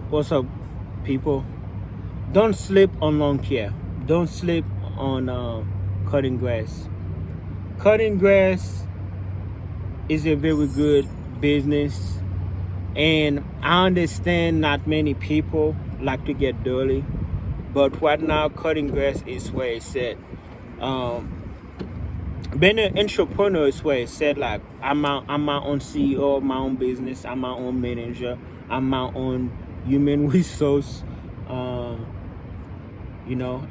What's up, people? Don't sleep on lawn care. Don't sleep on cutting grass. Cutting grass is a very good business, and I understand not many people like to get dirty, but right now, cutting grass is where it's at. Um, Being an entrepreneur is where it's at. Like I'm my own CEO of my own business. I'm my own manager. I'm my own human resource. Um,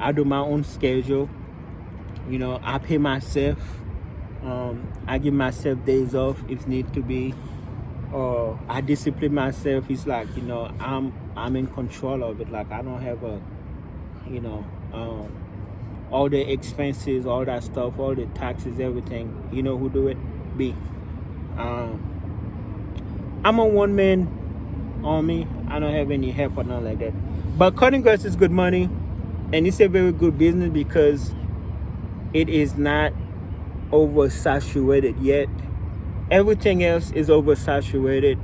I do my own schedule. I pay myself. I give myself days off if need to be. Or I discipline myself. It's like I'm in control of it. Like I don't have you know um, all the expenses, all that stuff, all the taxes, everything. You know who do it? Me. Um, I'm a one man army. I don't have any help or nothing like that. But cutting grass is good money, and it's a very good business because it is not oversaturated yet. Everything else is oversaturated.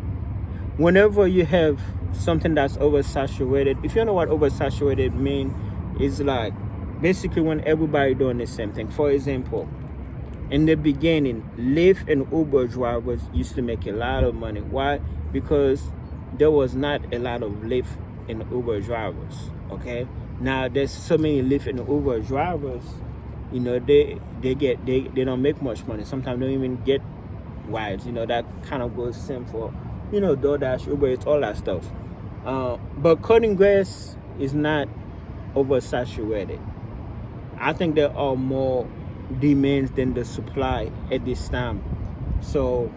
Whenever you have something that's oversaturated, if you know what oversaturated mean, it's like basically when everybody doing the same thing. For example, in the beginning, Lyft and Uber drivers used to make a lot of money. Why? Because there was not a lot of Lyft and Uber drivers. Okay. Now there's so many Lyft and Uber drivers. They don't make much money. Sometimes they don't even get rides. That kind of goes same for DoorDash, Uber, it's all that stuff. But cutting grass is not oversaturated. I think there are more demands than the supply at this time. So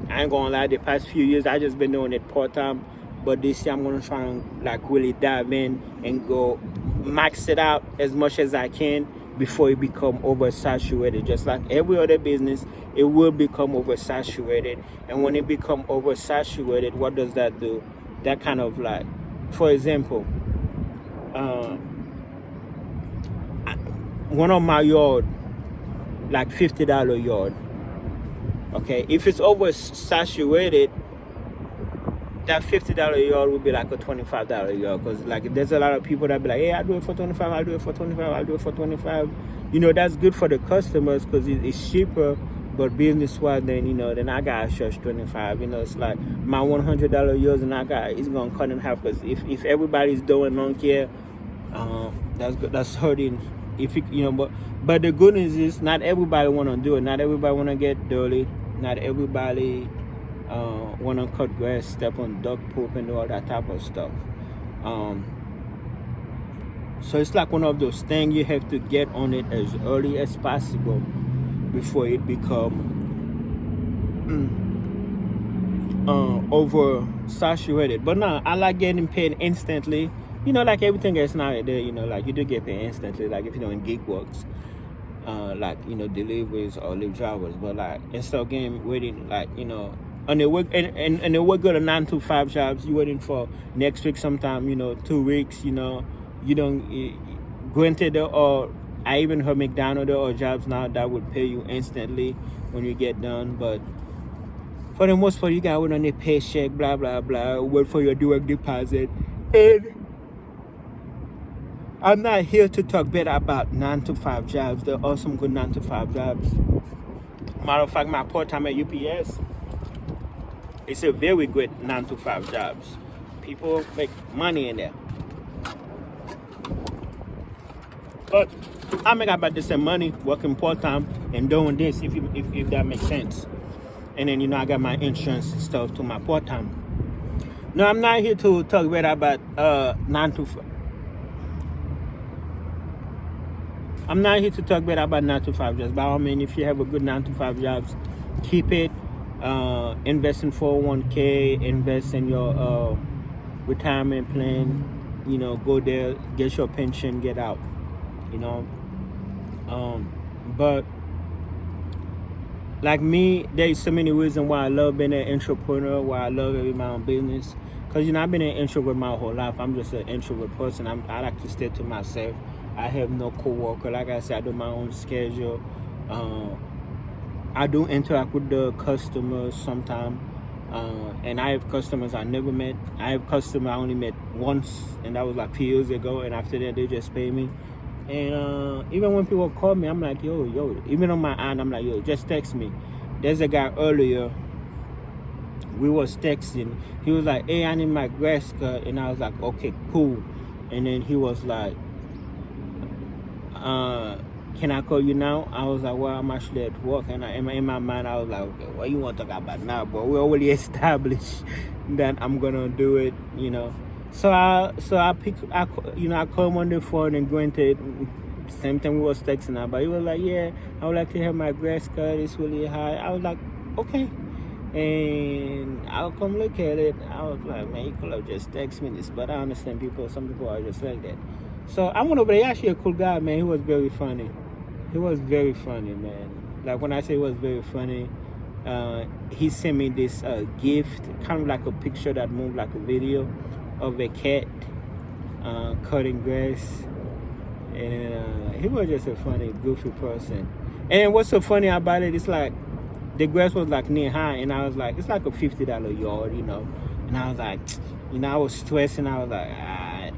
I ain't gonna lie, the past few years I just been doing it part time, but this year I'm gonna try and like really dive in and go max it out as much as I can before it become oversaturated. Just like every other business, it will become oversaturated. And when it become oversaturated, what does that do? That kind of like, for example, uh, one of my yard, like $50 yard. Okay, if it's oversaturated, that $50 yard would be like a $25 yard. Because like there's a lot of people that be like, hey, I'll do it for 25, I'll do it for 25, I'll do it for 25. That's good for the customers because it's cheaper. But business wise, then I gotta charge 25. It's like my $100 yours, and it's gonna cut in half. Because if everybody's doing Lawncare, that's good. That's hurting. If but the good news is not everybody wanna do it. Not everybody wanna get dirty. Not everybody wanna cut grass, step on duck poop, and do all that type of stuff. So it's like one of those things you have to get on it as early as possible before it become oversaturated. But no, I like getting paid instantly. Like everything else nowadays, like you do get paid instantly. Like if you're doing gig works, deliveries or live drivers. But like instead of getting waiting, like and they work and they work good at 9 to 5 jobs. You waiting for next week, sometime 2 weeks. You don't granted or I even heard McDonald's or jobs now that would pay you instantly when you get done. But for the most part, you got to wait on their paycheck, blah, blah, blah, wait for your direct deposit. And I'm not here to talk bad about 9 to 5 jobs. There are some good 9 to 5 jobs. Matter of fact, my part-time at UPS, it's a very good 9 to 5 jobs. People make money in there. But I make about the same money working part-time and doing this, if that makes sense. And then, I got my insurance stuff to my part-time. No, I'm not here to talk about 9 to 5. I'm not here to talk bad about 9 to 5 jobs. But I mean, if you have a good 9 to 5 jobs, keep it. Invest in 401k, invest in your retirement plan. Go there, get your pension, get out. But like me, there's so many reasons why I love being an entrepreneur, why I love having my own business. Because I've been an introvert my whole life. I'm just an introvert person. I like to stay to myself. I have no coworker. Like I said, I do my own schedule. I do interact with the customers sometimes. And I have customers I never met. I have customers I only met once, and that was like 2 years ago. And after that, they just pay me. And even when people call me, I'm like, yo. Even on my aunt, I'm like, yo, just text me. There's a guy earlier. We was texting. He was like, hey, I need my grass cut, and I was like, okay, cool. And then he was like, can I call you now? I was like, well, I'm actually at work. And in my mind, I was like, okay, what you want to talk about now, bro? We already established that I'm gonna do it, you know. So I call him on the phone, and granted, same thing we was texting about. He was like, yeah, I would like to have my grass cut. It's really high. I was like, okay. And I'll come look at it. I was like, man, you could have just texted me this, but I understand some people are just like that. So I went over there. He's actually a cool guy, man. He was very funny. He was very funny, man. Like when I say he was very funny, he sent me this gift, kind of like a picture that moved like a video of a cat cutting grass. And he was just a funny, goofy person. And what's so funny about it, it's like the grass was like knee high, and I was like, it's like a $50 yard, you know. And I was like, you know, I was stressing. I was like,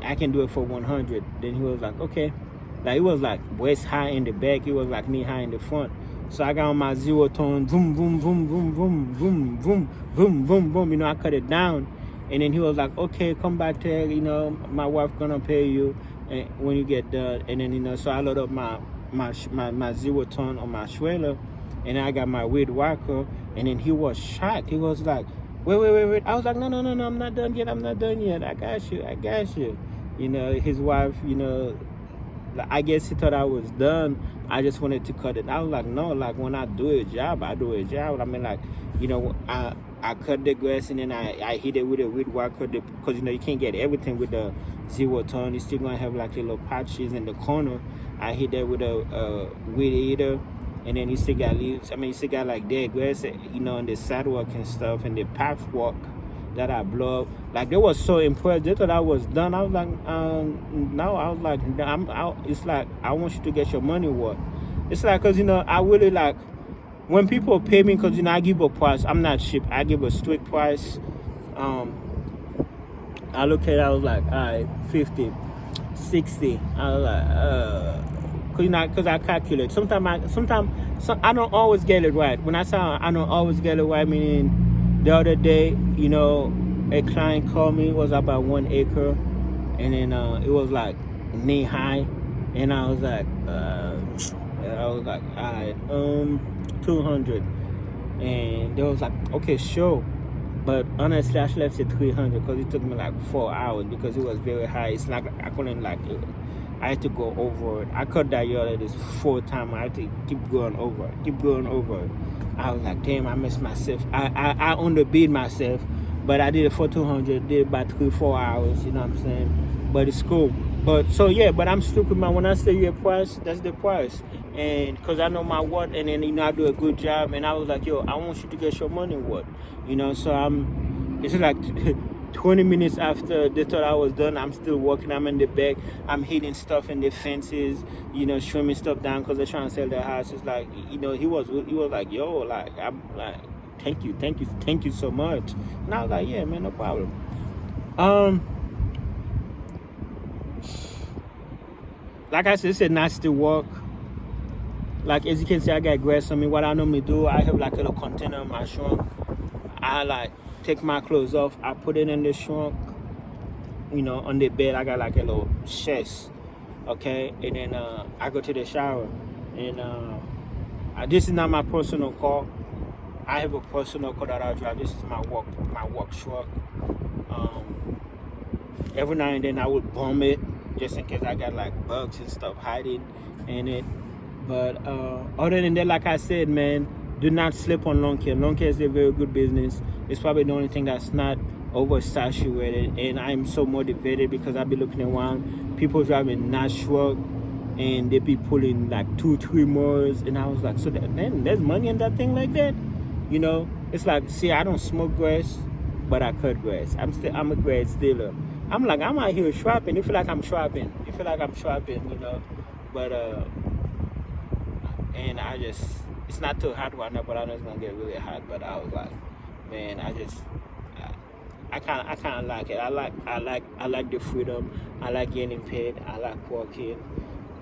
I can do it for 100. Then he was like, okay. Like it was like waist high in the back, it was like knee high in the front. So I got on my 0-tone, boom, boom, boom, boom, boom, boom, boom, boom, boom, boom. You know, I cut it down, and then he was like, okay, come back there. You know, my wife gonna pay you when you get done. And then, you know, so I load up my 0-tone on my trailer, and I got my weed whacker. And then he was shocked. He was like, wait. I was like, no, I'm not done yet. I got you. You know, his wife, you know, I guess he thought I was done. I just wanted to cut it. I was like, no, like when I do a job, I do a job. I mean, like, you know, I cut the grass, and then I hit it with a weed whacker, because, you know, you can't get everything with the 0-tone. You're still gonna have like little patches in the corner. I hit that with a weed eater, and then you still got leaves. I mean, you still got like dead grass, you know, and the sidewalk and stuff, and the path walk that I blow up. Like, they was so impressed. They thought I was done. I was like, no. I was like, it's like, I want you to get your money worth. It's like, because, you know, I really like, when people pay me, because, you know, I give a price. I'm not cheap. I give a strict price. I look at it, I was like, all right, 50, 60. I was like, because I calculate. Sometimes I don't always get it right. When I say I don't always get it right, meaning, the other day, you know, a client called me. It was about 1 acre, and then it was like knee high, and I was like, all right, 200, and they was like, okay, sure, but honestly, I left it 300 because it took me like 4 hours because it was very high. It's like I couldn't like it. I had to go over it. I cut that yard at this 4 times. I had to keep going over it. I was like, damn, I missed myself. I underbid myself, but I did it for 200. Did it about 3-4 hours. You know what I'm saying? But it's cool. But so yeah, but I'm stupid, man. When I say you a price, that's the price. And because I know my worth, and then, you know, I do a good job. And I was like, yo, I want you to get your money worth. You know, so it's like 20 minutes after they thought I was done, I'm still working. I'm in the back. I'm hitting stuff in the fences, you know, trimming stuff down because they're trying to sell their house. It's like, you know, he was like, yo, like, I'm like, thank you so much. And I was like, yeah, man, no problem. Like I said, it's a nasty work. Like, as you can see, I got grass on me. What I normally do, I have like a little container in my trunk. I like take my clothes off, I put it in the trunk, you know, on the bed. I got like a little chest, okay, and then I go to the shower, and this is not my personal car. I have a personal car that I drive. This is my work truck. Every now and then I would bomb it just in case I got like bugs and stuff hiding in it. But other than that, like I said, man, do not sleep on Lawncare. Lawncare is a very good business. It's probably the only thing that's not oversaturated, and I'm so motivated because I've been looking around, people driving nice truck, and they be pulling like 2-3 mores, and I was like, so man, there's money in that thing like that, you know? It's like, see, I don't smoke grass, but I cut grass. I'm a grass dealer. I'm like, I'm out here shopping. You feel like I'm shopping, you know? But and I just, it's not too hot right now, but I know it's gonna get really hot. But I was like, man, I kind of like it. I like the freedom. I like getting paid. I like working.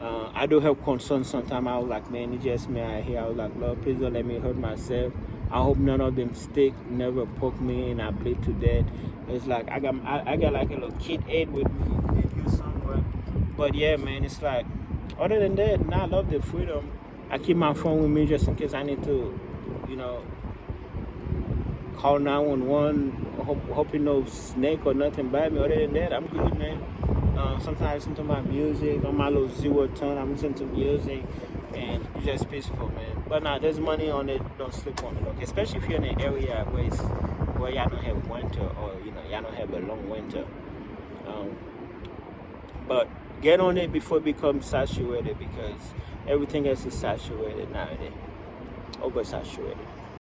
I do have concerns sometimes. I was like, man, it's just me out here. I was like, Lord, please don't let me hurt myself. I hope none of them stick, never poke me, and I bleed to death. It's like I got like a little kid aid with me here somewhere. But yeah, man, it's like other than that, now I love the freedom. I keep my phone with me just in case I need to, you know, call 911, hoping no snake or nothing bite me. Other than that, I'm good, man. Sometimes I listen to my music on my little 0 ton. I'm listening to music, and it's just peaceful, man. But now there's money on it. Don't sleep on it, okay? Especially if you're in an area where y'all don't have winter, or y'all don't have a long winter. But get on it before it becomes saturated, because everything else is saturated nowadays, oversaturated.